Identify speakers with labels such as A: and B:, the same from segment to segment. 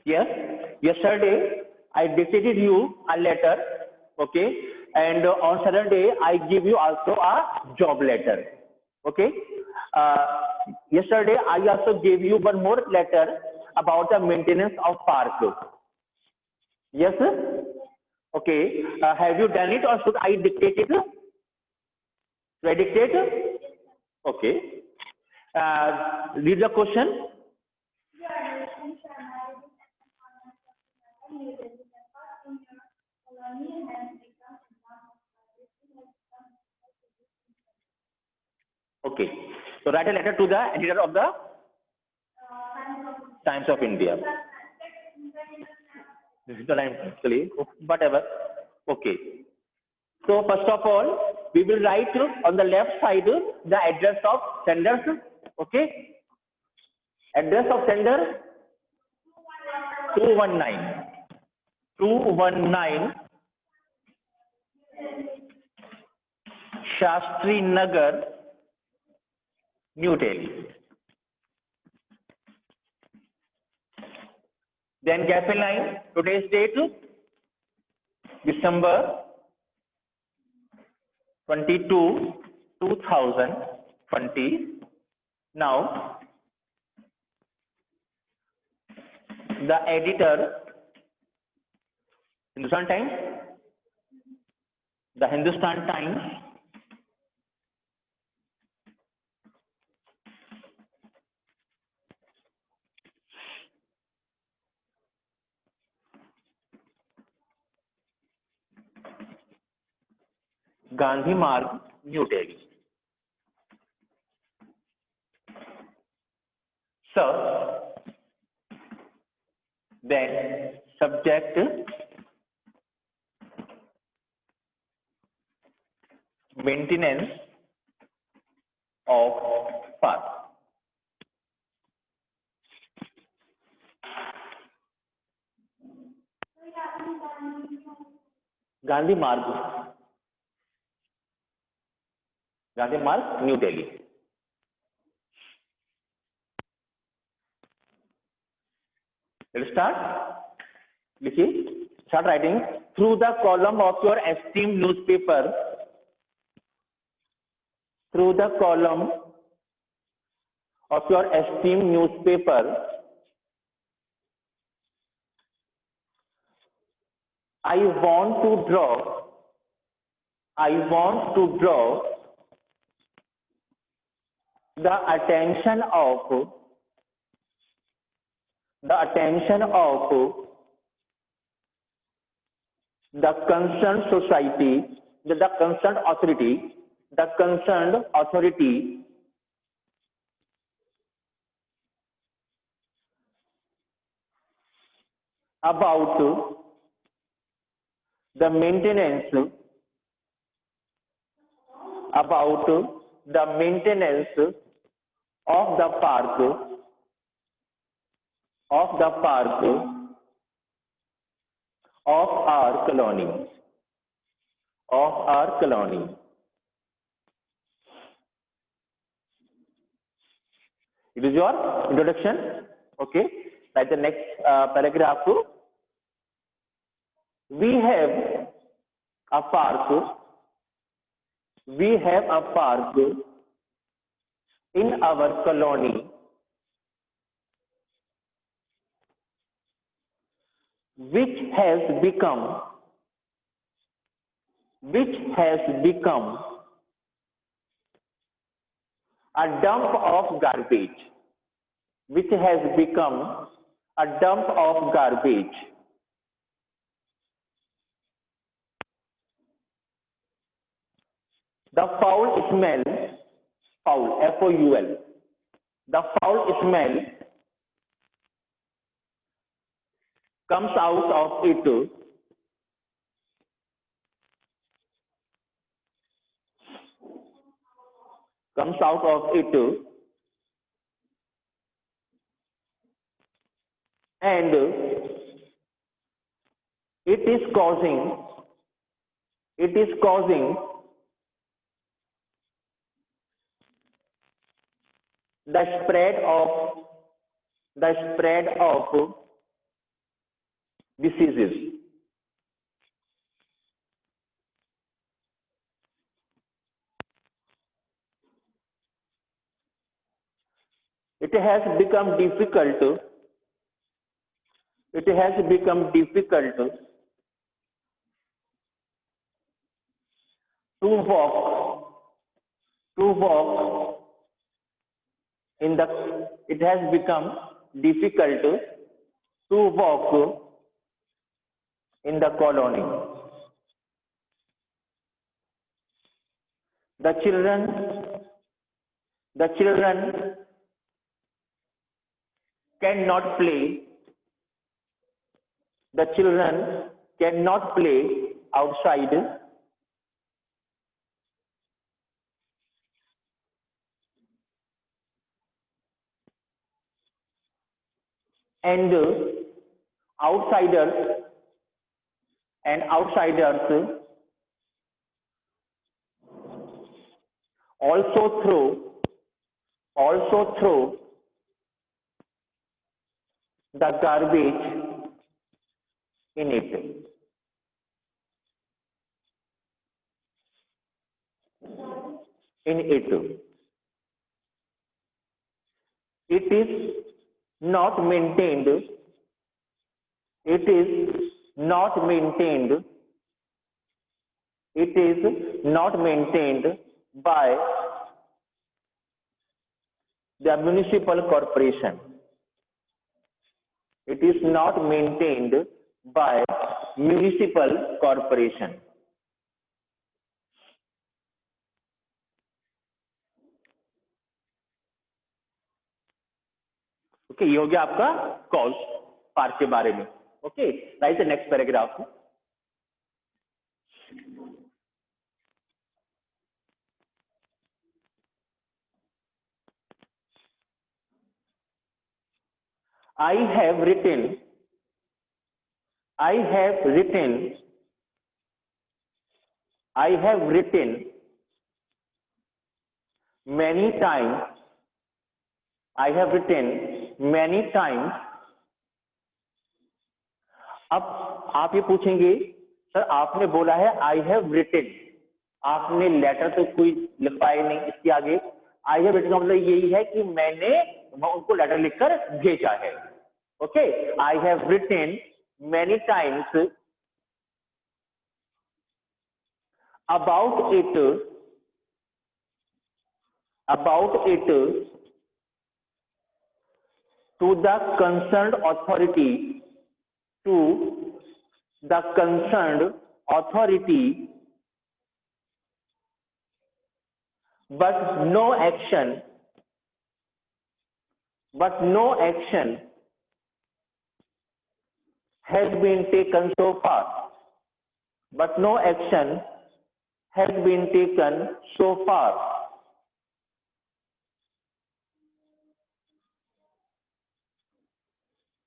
A: Yes. Yesterday I dictated you a letter, okay, and on Saturday I give you also a job letter, okay. Uh, Yesterday I also gave you one more letter about the maintenance of park. Yes. Okay. Have you done it or should I dictate it? Do I dictate? Okay. Read the question. Okay. So write a letter to the editor of the Times of India. This is the line actually. Whatever. Okay. So first of all, we will write on the left side the address of senders. Okay. Address of sender 219. 219 Shastri Nagar, New Delhi. Then capital line, today's date, December 22, 2020. Now, the editor, Hindustan Times, the Hindustan Times, Gandhi Marg, New Delhi. So, then subject maintenance of park. Gandhi Marg, New Delhi. Let's start. Likhiye, start writing. Through the column of your esteemed newspaper, through the column of your esteemed newspaper, I want to draw the attention of the concerned society, the concerned authority about the maintenance of the park of our colony. It is your introduction. Okay. Like the next paragraph. We have a park in our colony which has become a dump of garbage. The foul smell, F-O-U-L, the foul smell comes out of it and it is causing the spread of diseases. It has become difficult. It has become difficult to walk in the. It has become difficult to walk in the colony. The children cannot play. The children cannot play outside, and outsiders also throw the garbage in it. It is not maintained. It is not maintained. It is not maintained by the municipal corporation. It is not maintained by municipal corporation. Okay, ये हो गया आपका cause part के बारे में. Okay, right the next paragraph. I have written many times. I have written many times. अब आप ये पूछेंगे, सर आपने बोला है आई हैव रिटन, आपने लेटर तो कोई लिखवाया नहीं, इसके आगे आई हैव रिटन का मतलब यही है कि मैंने उनको लेटर लिखकर भेजा है. Okay, I have written many times about it to the concerned authority, but no action has been taken so far. But no action has been taken so far.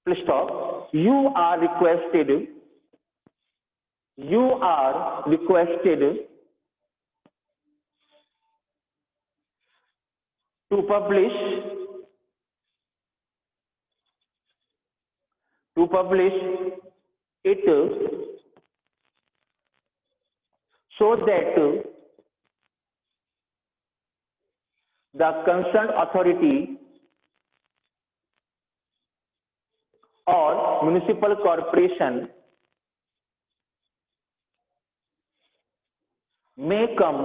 A: Please stop. You are requested to publish it so that the concerned authority or municipal corporation may come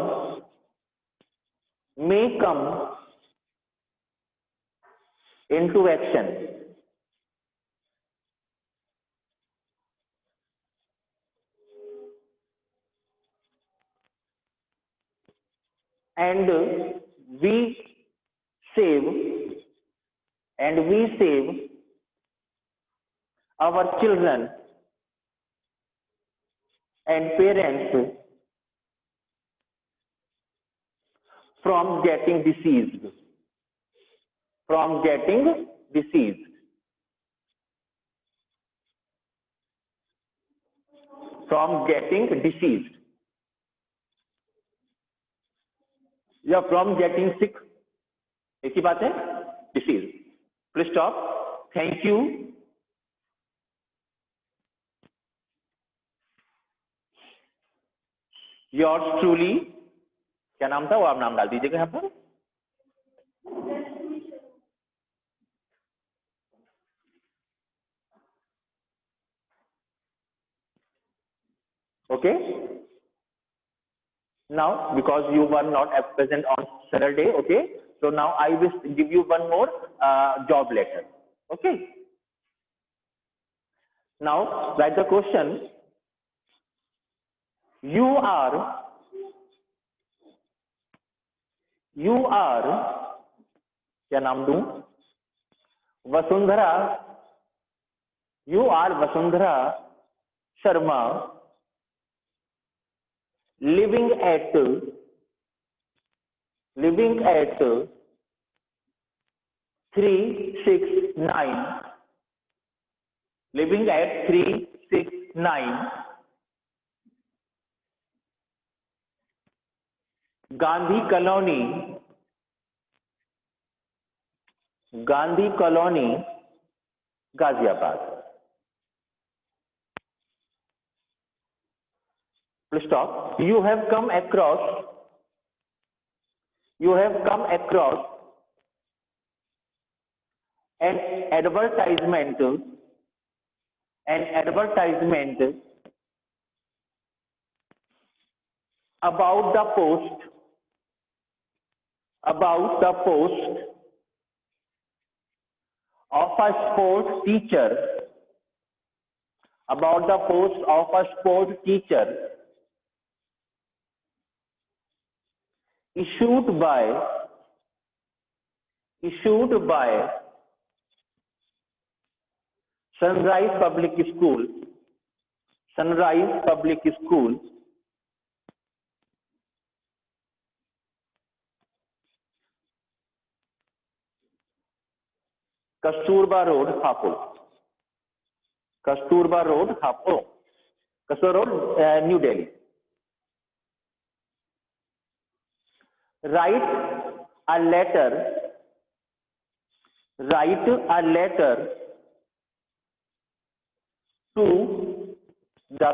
A: into action. And we save our children and parents from getting diseased. या from getting सिक, एक ही बात है, disease. Please stop. Thank you. Yours truly, क्या नाम था वो आप नाम डाल दीजिएगा यहाँ पर। Okay. Now, because you were not present on Saturday, okay. So now I will give you one more job letter. Okay. Now write the question. You are क्या नाम दूं? Vasundhara. You are Vasundhara Sharma, living at 369, living at 369 Gandhi Colony, Ghaziabad. Full stop. You have come across an advertisement about the post of a sport teacher, issued by Sunrise Public School, Kasturba Road, Hapur. Kasturba Road, New Delhi. Write a letter to the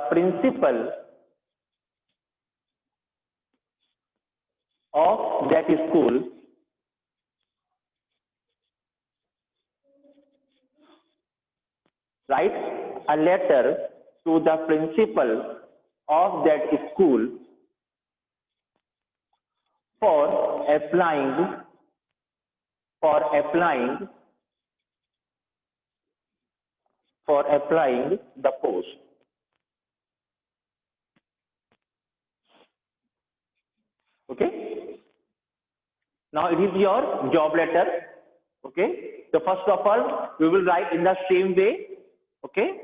A: principal of that school for applying the post. Okay. Now it is your job letter. Okay. So first of all, we will write in the same way. Okay.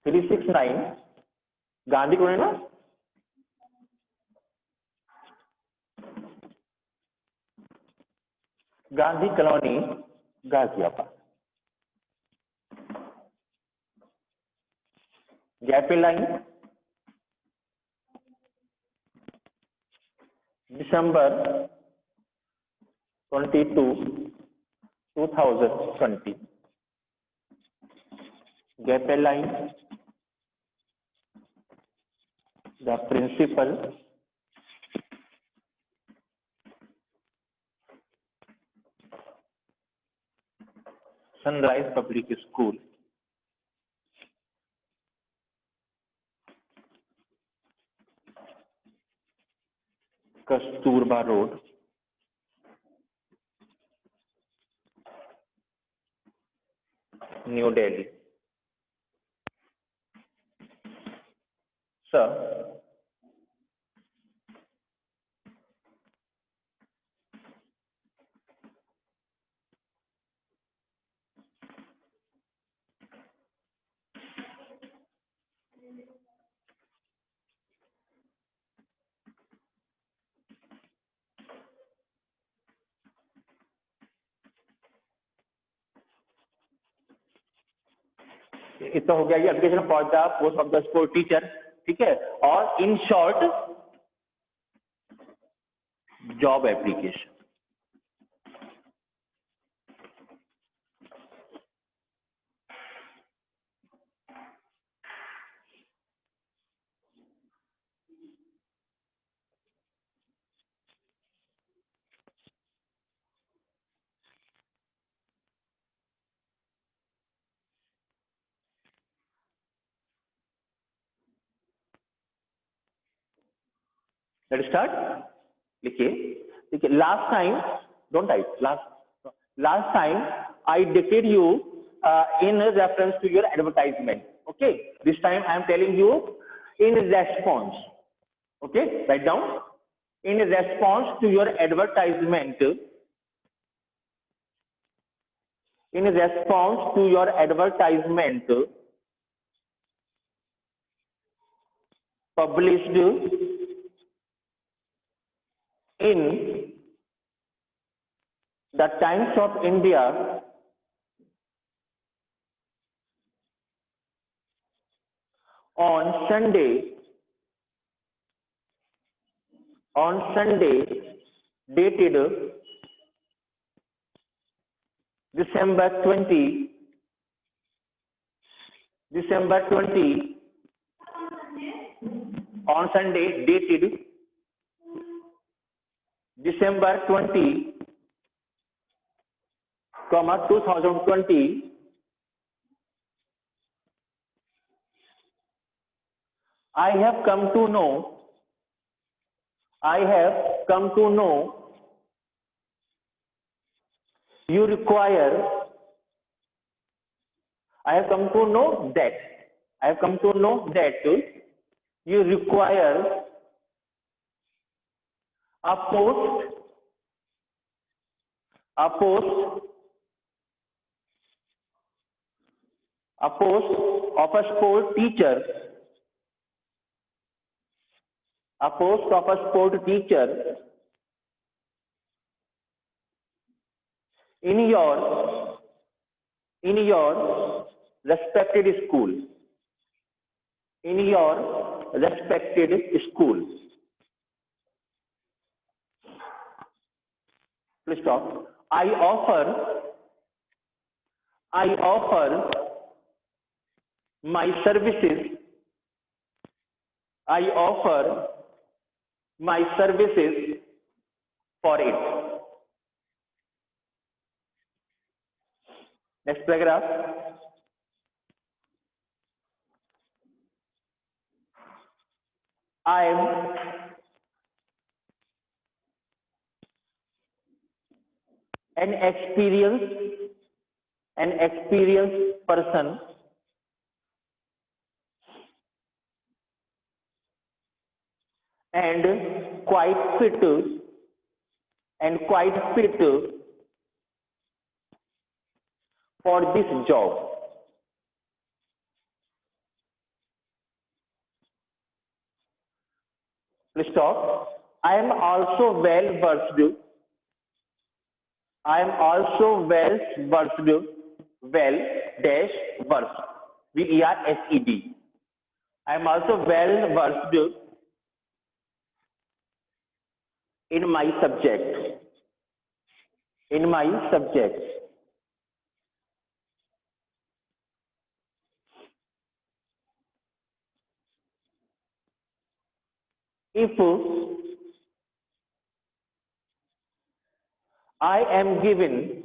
A: Three 369 Gandhi Colony ना? Gandhi Colony, Ghaziabad. Gap line December 22, 2020. Gap line the principal Sunrise Public School, Kasturba Road, New Delhi. Sir, इसका हो गया ये application for the post of the sport teacher, ठीक है, और in short job application. Let's start. लिखिए, देखिए, last time, don't type, last time I डिटेड you in reference to your advertisement. Okay, this time I am telling you in response. Okay, write down. In response to your advertisement, in response to your advertisement published in the Times of India on Sunday, dated December 20, on Sunday dated December 20, 2020, I have come to know you require, I have come to know that you require a post of a sport teacher, in your respected school, Please stop. I offer my services for it. Next paragraph. I am an experienced person and quite fit for this job. Please stop. I am also well versed, VERSED. I am also well versed in my subject. If I am given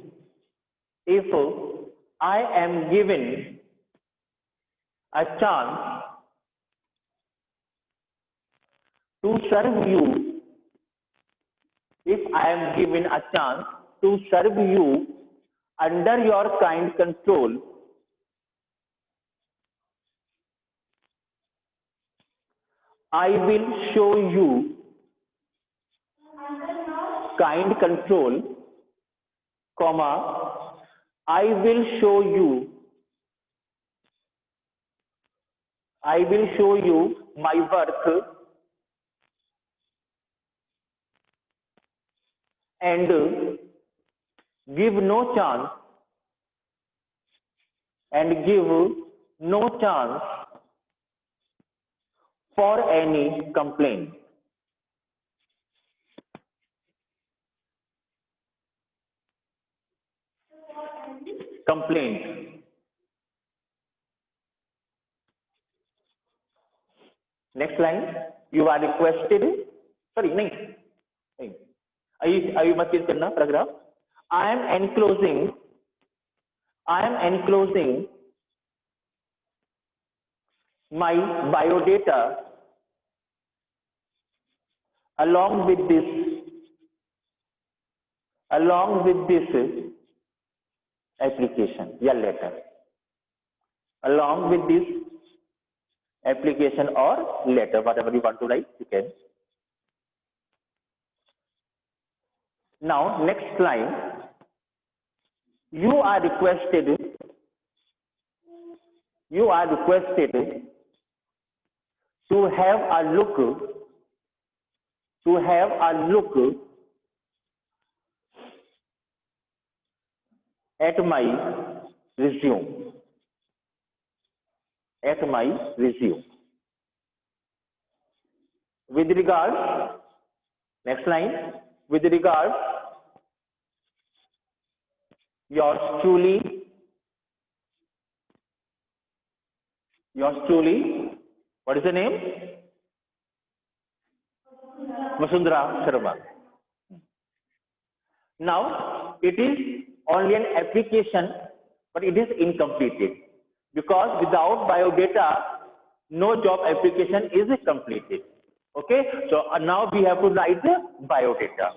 A: a chance to serve you, under your kind control, I will show you kind control, I will show you my work and give no chance no chance for any complaint. Complaint. Next line, you are requested. Sorry, नहीं. Are you must करना paragraph. I am enclosing my biodata along with this application या letter. Along with this application or letter, whatever you want to write, you can. Now, next line, you are requested to have a look at my resume. With regards, next line, with regards, yours truly, what is the name? Vasundhara Sharma. Now, it is only an application, but it is incomplete because without biodata, no job application is completed. Okay, so now we have to write the biodata.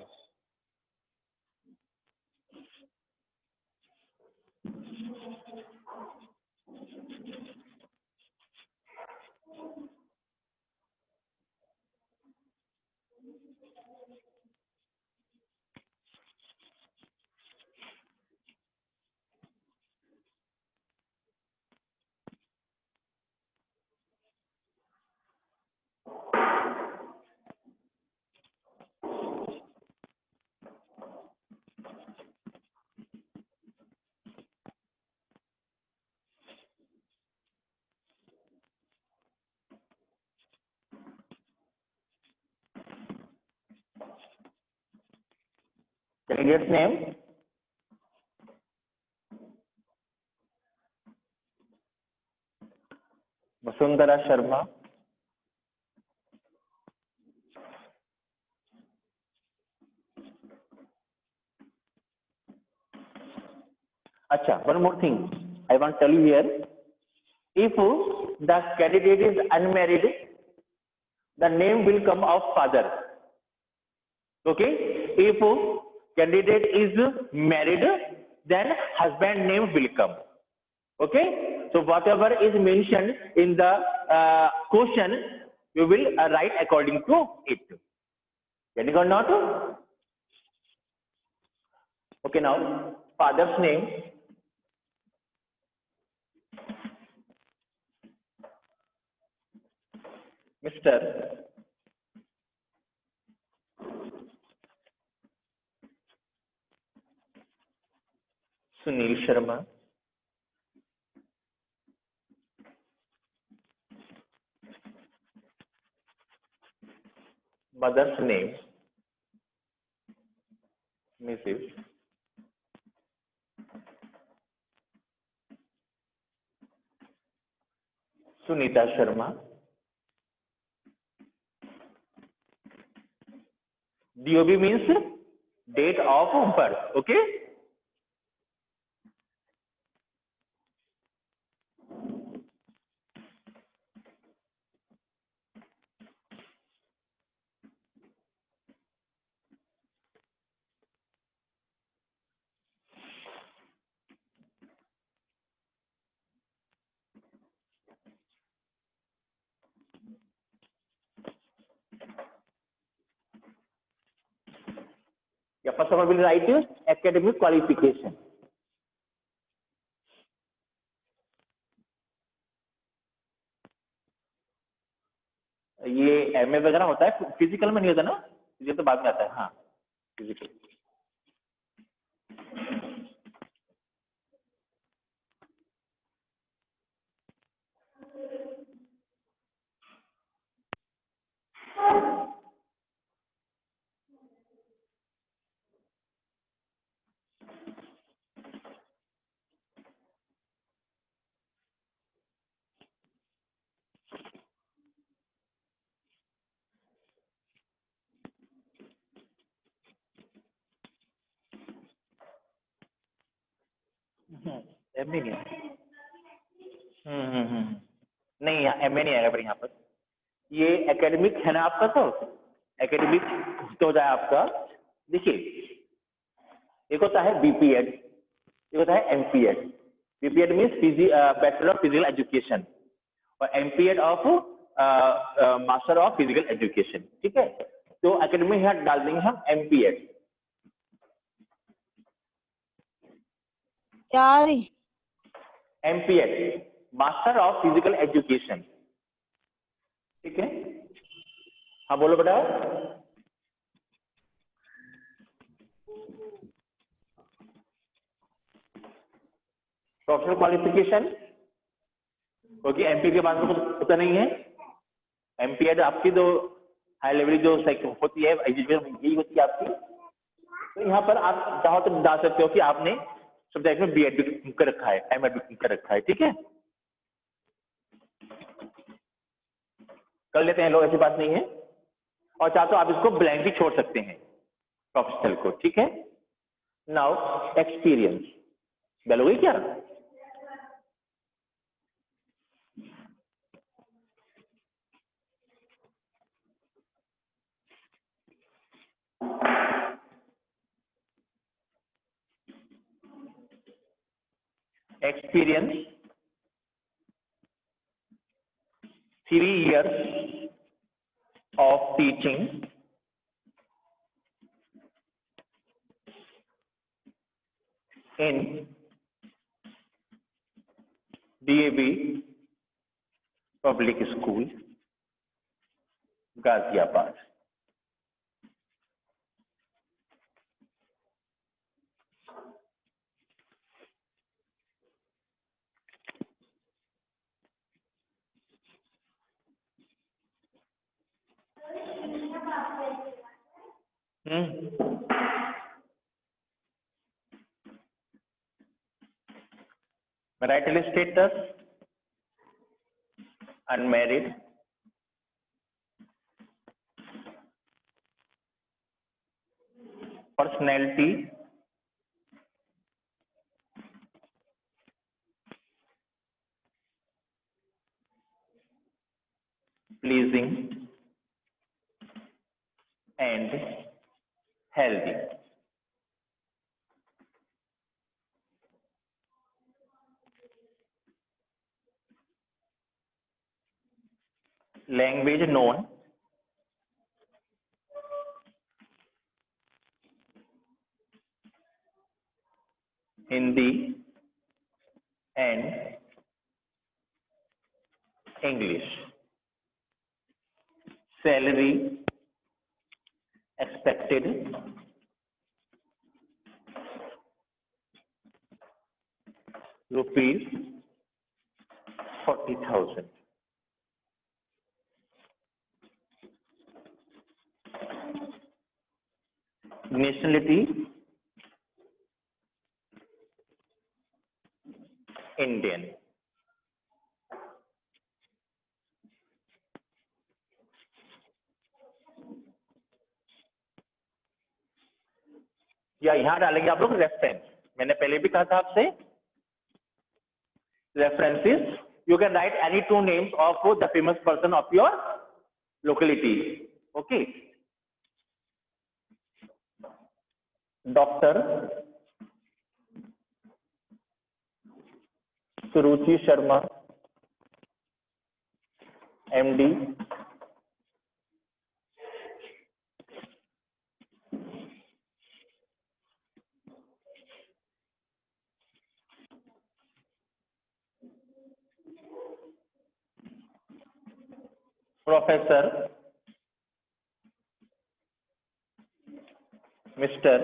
A: Candidate's name, Vasundhara Sharma. Acha, one more thing I want to tell you here. If the candidate is unmarried, the name will come of father. Okay, if candidate is married, then husband name will come. Okay, so whatever is mentioned in the question, you will write according to it. Getting or not? Okay, now father's name, Mr. Sunil Sharma. Mother's name, Mrs. Sunita Sharma. DOB means date of birth. Okay. Yeah, first of all, we'll write academic qualification. ये MA वगैरह होता है, physical में नहीं होता ना, physical तो बाद में आता है. हाँ, फिजिकल. एम नहीं है। नहीं, यहाँ एम नहीं आएगा पर यहाँ पर ये एकेडमिक है ना आपका, तो एकेडमिक तो हो जाए आपका। देखिए, एक होता है बीपीएड, एक होता है MPEd. BPEd means bachelor of physical education और MPEd of master of physical education. ठीक है, तो एकेडमिक यहाँ डाल देंगे हम एमपीएड।
B: क्या
A: MPEd master of physical education. ठीक है, हाँ बोलो बेटा। प्रोफेशनल क्वालिफिकेशन, क्योंकि एमपी के बाद में कुछ होता नहीं है। एमपीएड आपकी तो हाई लेवल जो होती है एजुकेशन यही होती है आपकी। तो यहाँ पर आप चाहो तो डाल सकते हो कि आपने सब्जेक्ट में बीएड भी कर रखा है, एमएड भी कर रखा है। ठीक है, कर लेते हैं लोग, ऐसी बात नहीं है। और चाहे तो आप इसको ब्लैंक भी छोड़ सकते हैं प्रोफेशनल को। ठीक है, नाउ एक्सपीरियंस बोलोगे क्या? experience 3 years of teaching in DAV Public School, Ghaziabad. Marital status unmarried, personality pleasing and healthy। Language known Hindi and English। Salary expected rupees 40,000। Nationality Indian। या यहां डालेंगे आप लोग रेफरेंस। मैंने पहले भी कहा था आपसे, references you can write any 2 names of the famous person of your locality. Okay, doctor Suruchi Sharma MD, professor mister